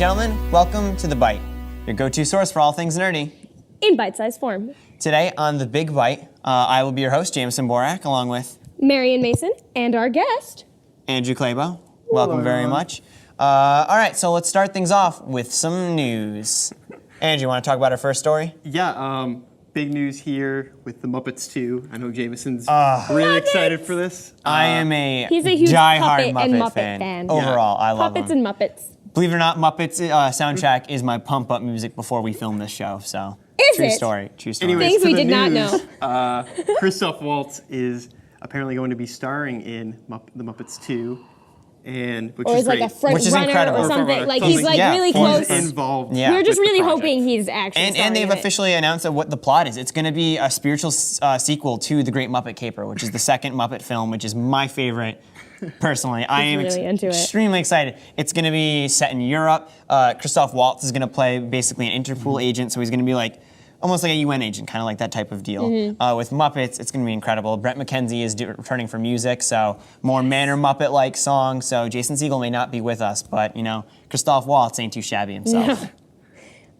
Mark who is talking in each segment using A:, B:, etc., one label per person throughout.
A: and gentlemen, welcome to The Byte, your go-to source for all things nerdy.
B: In bite-sized form.
A: Today on The Big Byte, I will be your host, Jameson Borak, along with
B: Marion Mason, and our guest,
A: Andrew Clabo. Welcome very much. All right, so let's start things off with some news. Andrew, you want to talk about our first story?
C: Yeah, big news here with the Muppets 2. I know Jameson's really excited for this.
A: I am a
B: he's a huge
A: die-hard
B: Puppet and
A: Muppet
B: Muppet fan.
A: Overall, I love
B: Puppets
A: them.
B: and Muppets.
A: Believe it or not, Muppets soundtrack is my pump-up music before we film this show, so
B: Is
A: true
B: it?
A: story, true story.
C: Anyways,
B: Things
C: for
B: we
C: the
B: did not
C: news,
B: know.
C: Christoph Waltz is apparently going to be starring in the Muppets 2, and which
B: Or
C: is
B: is like
C: great.
B: a front
A: Which is
B: runner
A: incredible.
B: or something.
C: Front runner.
B: Like he's like
A: Yeah,
B: really
A: he's
B: close.
C: involved.
A: Yeah.
B: We're just
C: with the
B: really
C: project.
B: hoping he's actually
A: And
B: starring
A: they've
B: in it.
A: officially announced what the plot is. It's going to be a spiritual sequel to The Great Muppet Caper, which is the second Muppet film, which is my favorite, personally. I am
B: really into it.
A: extremely excited. It's going to be set in Europe. Christoph Waltz is going to play basically an Interpol agent, so he's going to be like almost like a UN agent, kind of like that type of deal. With Muppets, it's going to be incredible. Brett McKenzie is returning for music, so more Manor Muppet-like songs. So Jason Segel may not be with us, but you know, Christoph Waltz ain't too shabby himself.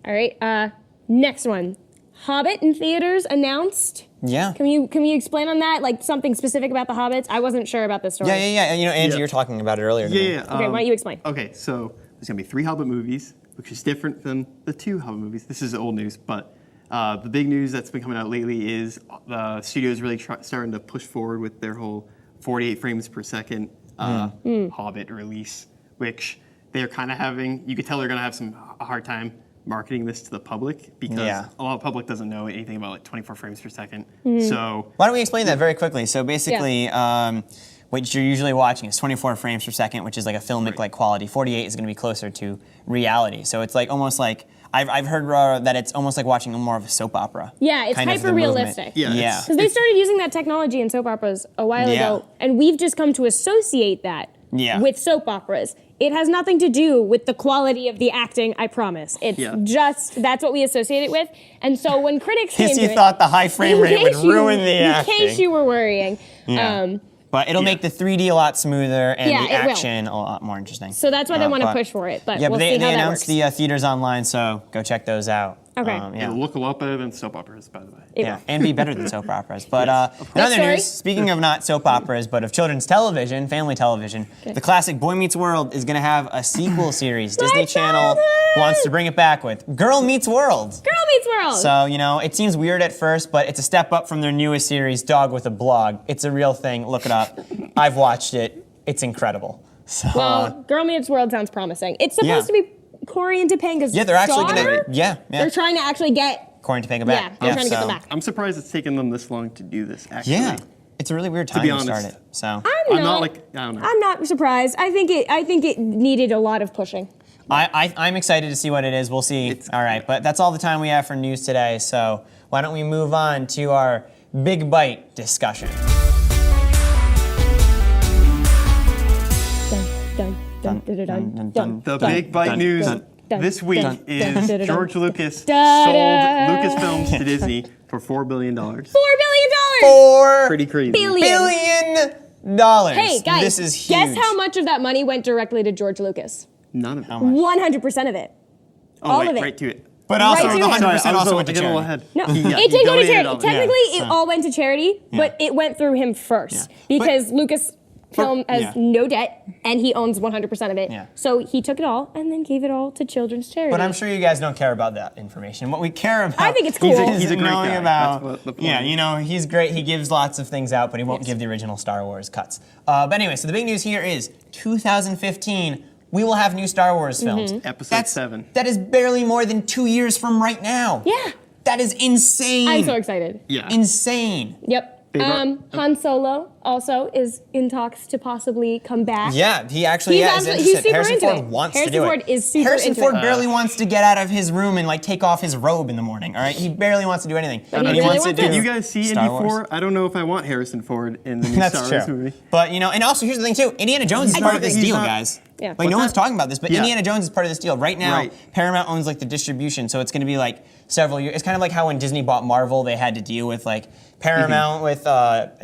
B: All right, next one. Hobbit in theaters announced.
A: Yeah.
B: Can you explain on that? Like something specific about the Hobbits? I wasn't sure about this story.
A: Yeah. You know, Angie, you were talking about it earlier. today.
C: Yeah.
B: Okay, why don't you explain?
C: Okay, so there's going to be 3 Hobbit movies, which is different than the 2 Hobbit movies. This is old news, but the big news that's been coming out lately is the studio's really starting to push forward with their whole 48 frames per second Hobbit release, which they're kind of having, you could tell they're going to have a hard time marketing this to the public because a lot of the public doesn't know anything about like 24 frames per second. So
A: why don't we explain that very quickly? So basically, what you're usually watching is 24 frames per second, which is like a filmic like quality. 48 is going to be closer to reality. So it's like almost like I've heard that it's almost like watching more of a soap opera.
B: Yeah, it's
A: kind of the
B: hyper-realistic.
A: movement. Yeah.
B: Because they started using that technology in soap operas a while ago, and we've just come to associate that with soap operas. It has nothing to do with the quality of the acting, I promise. It's just, that's what we associate it with. And so when critics came to
A: you
B: it...
A: thought the high frame rate would ruin the acting.
B: In case you were worrying.
A: But it'll make the 3D a lot smoother and the
B: it will.
A: action a lot more interesting.
B: So that's why they want to push for it, but we'll see how
A: they
B: that
A: announced
B: works.
A: the theaters online, so go check those out.
B: Okay.
C: it'll look a lot better than soap operas, by the way.
A: Yeah, and be better than soap operas. But in
B: Next
A: other
B: story.
A: news, speaking of not soap operas, but of children's television, family television, the classic Boy Meets World is going to have a sequel series. Disney Channel wants to bring it back with Girl Meets World.
B: Girl Meets World!
A: So, you know, it seems weird at first, but it's a step up from their newest series, Dog with a Blog. It's a real thing. Look it up. I've watched it. It's incredible. So,
B: Well, Girl Meets World sounds promising. It's supposed to be Corey and Topanga's
A: they're actually
B: daughter?
A: going to,
B: They're trying to actually get...
A: Corey and Topanga back.
B: Yeah, they're trying to get them back.
C: I'm surprised it's taken them this long to do this, actually.
A: Yeah. It's a really weird time
C: be
A: to
C: honest.
A: start it. So
C: I'm not like, I don't know.
B: I'm not surprised. I think it needed a lot of pushing.
A: I'm excited to see what it is. We'll see. All right, but that's all the time we have for news today. So why don't we move on to our Big Byte discussion?
C: The big Byte news this week is George Lucas sold Lucasfilms to Disney for $4 billion.
B: $4 billion!
C: Pretty crazy.
A: $4 billion.
B: Hey, guys,
A: This is huge.
B: guess how much of that money went directly to George Lucas?
C: None of it.
B: 100% of it. All of it.
C: Right to it.
A: But also,
B: Right
A: the
B: to it.
A: 100% also went to
C: get a little
A: charity.
C: ahead.
B: No,
C: Yeah,
B: it did go to
C: donated
B: charity.
C: all of it.
B: Technically, it all went to charity, but it went through him first because Lucasfilm has no debt and he owns 100% of it.
A: Yeah.
B: So he took it all and then gave it all to children's charity.
A: But I'm sure you guys don't care about that information. What we care about
B: I think it's cool.
C: He's a great
A: knowing
C: guy.
A: about,
C: That's what the point
A: yeah,
C: is.
A: you know, he's great. He gives lots of things out, but he won't give the original Star Wars cuts. But anyway, so the big news here is 2015, we will have new Star Wars films.
C: Episode 7.
A: That is barely more than 2 years from right now.
B: Yeah.
A: That is insane.
B: I'm so excited.
C: Yeah.
A: Insane.
B: Yep. Han Solo also is in talks to possibly come back.
A: Yeah, he actually
B: He's
A: is
B: absolutely-
A: interested.
B: he's super
A: Harrison
B: into
A: Ford
B: it.
A: wants
B: Harrison
A: to do
B: Ford
A: it.
B: is super
A: Harrison
B: into
A: Ford
B: it.
A: barely wants to get out of his room and like take off his robe in the morning. All right, he barely wants to do anything.
B: But he
A: And
B: really
A: wants to
B: wants
A: do
B: it.
C: Did you guys see
A: Star
C: Indy
A: Wars.
C: 4? I don't know if I want Harrison Ford in the new
A: That's
C: Star Wars
A: true.
C: movie.
A: But you know, and also here's the thing too. Indiana Jones is part of this
C: he's
A: deal,
C: not-
A: guys.
B: Yeah.
A: Like no
C: What's
A: one's
C: that?
A: talking about this, but
C: Yeah.
A: Indiana Jones is part of this deal. Right now,
C: Right.
A: Paramount owns like the distribution, so it's going to be like several years. It's kind of like how when Disney bought Marvel, they had to deal with like Paramount with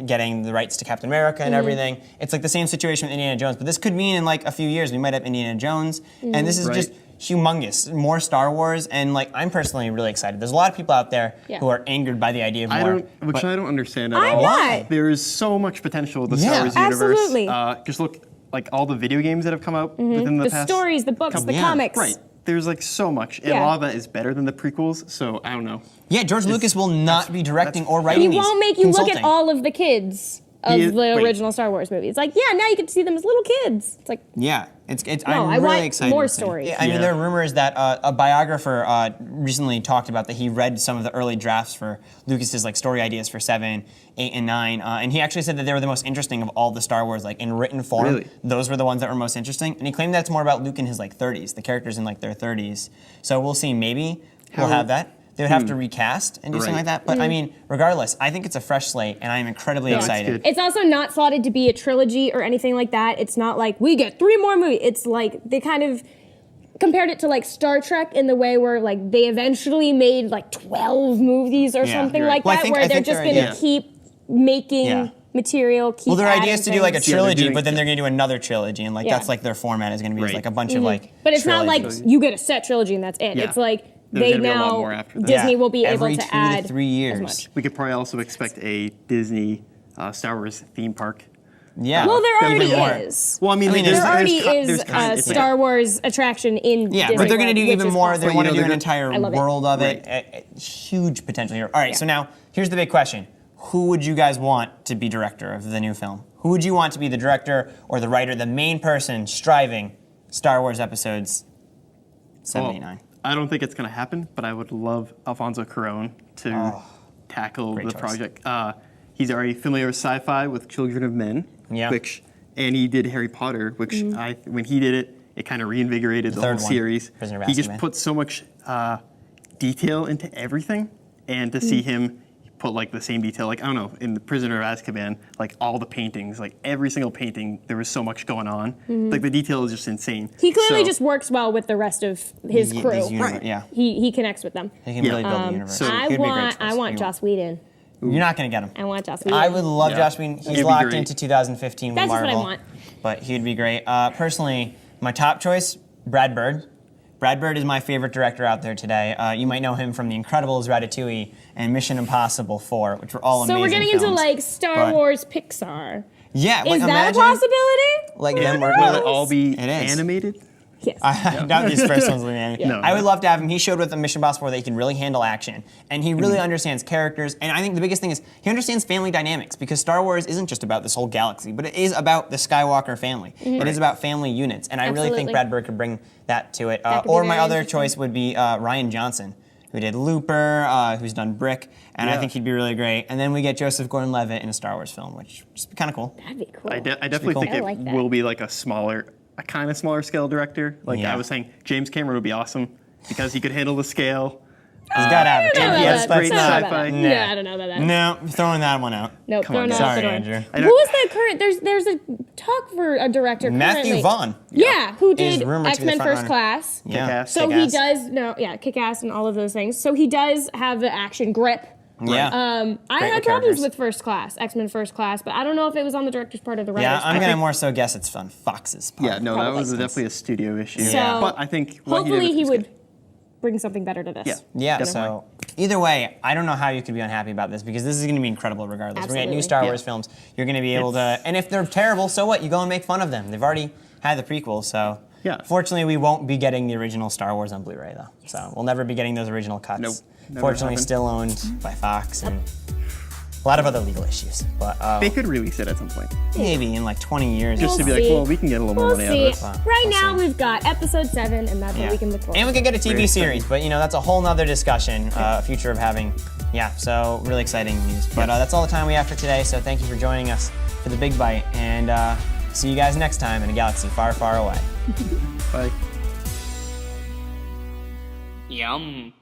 A: getting the rights to Captain America and everything. It's like the same situation with Indiana Jones, but this could mean in like a few years we might have Indiana Jones, and this is just humongous, more Star Wars, and like I'm personally really excited. There's a lot of people out there who are angered by the idea of more.
C: I don't understand at
B: I'm
C: all.
B: not.
C: There is so much potential with the Star Wars universe.
B: Absolutely.
C: Just look like all the video games that have come out within the past.
B: The stories, the books, the comics.
C: Right. There's like so much, and a lot of that is better than the prequels. So I don't know.
A: Yeah, George Lucas will not be directing or writing
B: He
A: these.
B: won't make you look at all of the kids of the original Star Wars movies. It's like, yeah, now you can see them as little kids. It's like,
A: yeah, I'm
B: I
A: really
B: want
A: excited.
B: more
A: to see it.
B: stories.
A: Yeah, I mean, there are rumors that a biographer recently talked about that he read some of the early drafts for Lucas's like story ideas for 7, 8, and 9, and he actually said that they were the most interesting of all the Star Wars, like in written form.
C: Really?
A: Those were the ones that were most interesting, and he claimed that it's more about Luke in his like 30s, the characters in like their 30s. So we'll see. Maybe we'll have that. They would have to recast and do something like that. But I mean, regardless, I think it's a fresh slate, and I am incredibly excited.
B: It's also not slotted to be a trilogy or anything like that. It's not like we get 3 more movies. It's like they kind of compared it to like Star Trek in the way where like they eventually made like 12 movies or something like that, where they're just going to keep making material. Keep
A: their idea is to do like a trilogy, but then
C: they're
A: they're going to do another trilogy, and like that's like their format is going to be like a bunch of like.
B: But it's not like you get a set trilogy and that's it. It's like.
C: There's gonna be a lot more after that.
B: Disney will be able
A: Every
B: to
A: 2
B: add
A: to 3 years.
B: as much.
C: We could probably also expect a Disney Star Wars theme park.
A: Yeah.
B: Well, there already
A: more.
B: is.
C: Well, I mean,
B: There already
C: there's
B: is a
C: it's
B: Star Wars attraction in Disney.
A: But they're going to do
B: World,
A: even
B: which is
A: more.
B: awesome.
A: They want to do an
C: they're
A: entire
B: love it.
A: world of it. Huge potential here. All right, so now here's the big question. Who would you guys want to be director of the new film? Who would you want to be the director or the writer, the main person striving Star Wars episodes 79?
C: I don't think it's going to happen, but I would love Alfonso Cuarón to tackle the project. He's already familiar with sci-fi with Children of Men, and he did Harry Potter, which when he did it, it kind of reinvigorated the whole series. He just put so much detail into everything, and to see him put like the same detail, like I don't know, in The Prisoner of Azkaban, like all the paintings, like every single painting, there was so much going on. Like the detail is just insane.
B: He clearly just works well with the rest of his crew.
A: Yeah.
B: He connects with them.
A: He can really build the universe.
C: So
B: I want Joss Whedon.
A: You're not going to get him.
B: I want Joss Whedon.
A: I would love Joss Whedon. He's locked into 2015 with
B: That's
A: Marvel.
B: just what I want.
A: But he'd be great. Personally, my top choice, Brad Bird. Brad Bird is my favorite director out there today. You might know him from The Incredibles, Ratatouille, and Mission Impossible 4, which were all amazing
B: So we're getting
A: films.
B: into like Star Wars Pixar.
A: Yeah,
B: Is that a possibility?
A: Like them working
C: Will
A: on
C: it all be
A: It is.
C: animated?
B: Yes.
A: I doubt these first ones will be animated.
C: No,
A: I would love to have him. He showed with the Mission Impossible 4 that he can really handle action, and he really understands characters. And I think the biggest thing is he understands family dynamics, because Star Wars isn't just about this whole galaxy, but it is about the Skywalker family. It is about family units, and I really think Brad Bird could bring that to it. Or my other choice would be Rian Johnson, who did Looper, who's done Brick, and I think he'd be really great. And then we get Joseph Gordon-Levitt in a Star Wars film, which is kind of cool.
B: That'd be cool.
C: I definitely think it will be like a kind of smaller scale director. Like I was saying, James Cameron would be awesome because he could handle the scale.
A: He's got Avatar.
C: And he has great sci-fi.
B: Yeah, I don't know about that.
A: No, throwing that one out.
B: Nope, throwing that out
A: Sorry,
B: the door.
A: Andrew.
B: Who was that current? There's a talk for a director
A: Matthew
B: currently.
A: Vaughn.
B: Yeah, who did
A: rumored to be the
B: X-Men
A: front
B: First
A: runner.
B: Class.
A: Yeah.
B: So he does Kick-Ass and all of those things. So he does have the action grip.
A: Yeah.
B: I had problems with First Class, X-Men First Class, but I don't know if it was on the director's part or the writer's part.
A: I'm gonna more so guess it's on Fox's part.
C: Yeah, no, that was definitely a studio issue.
B: So
C: but I think
B: hopefully he would
C: good.
B: bring something better to this.
A: Yeah, so either way, I don't know how you could be unhappy about this, because this is going to be incredible regardless. We're going to get new
B: Absolutely.
A: Star Wars films. You're going to be able to, and if they're terrible, so what? You go and make fun of them. They've already had the prequels, so.
C: Yeah.
A: Fortunately, we won't be getting the original Star Wars on Blu-ray, though. So we'll never be getting those original cuts.
C: Nope, never
A: Fortunately,
C: happened.
A: still owned by Fox, and a lot of other legal issues. But
C: They could release it at some point.
A: maybe in like 20 years.
C: Just to be
B: We'll
C: like,
B: see.
C: well, we can get a little more
B: We'll
C: money
B: see.
C: out of it.
B: Right
A: We'll
B: now
A: see.
B: we've got episode 7, and that's what we can look forward
A: And we could get a TV
C: Very
A: series, but that's a whole nother discussion, future of having, so really exciting news. But that's all the time we have for today, so thank you for joining us for the Big Bite, and see you guys next time in a galaxy far, far away.
C: Bye.
D: Yum.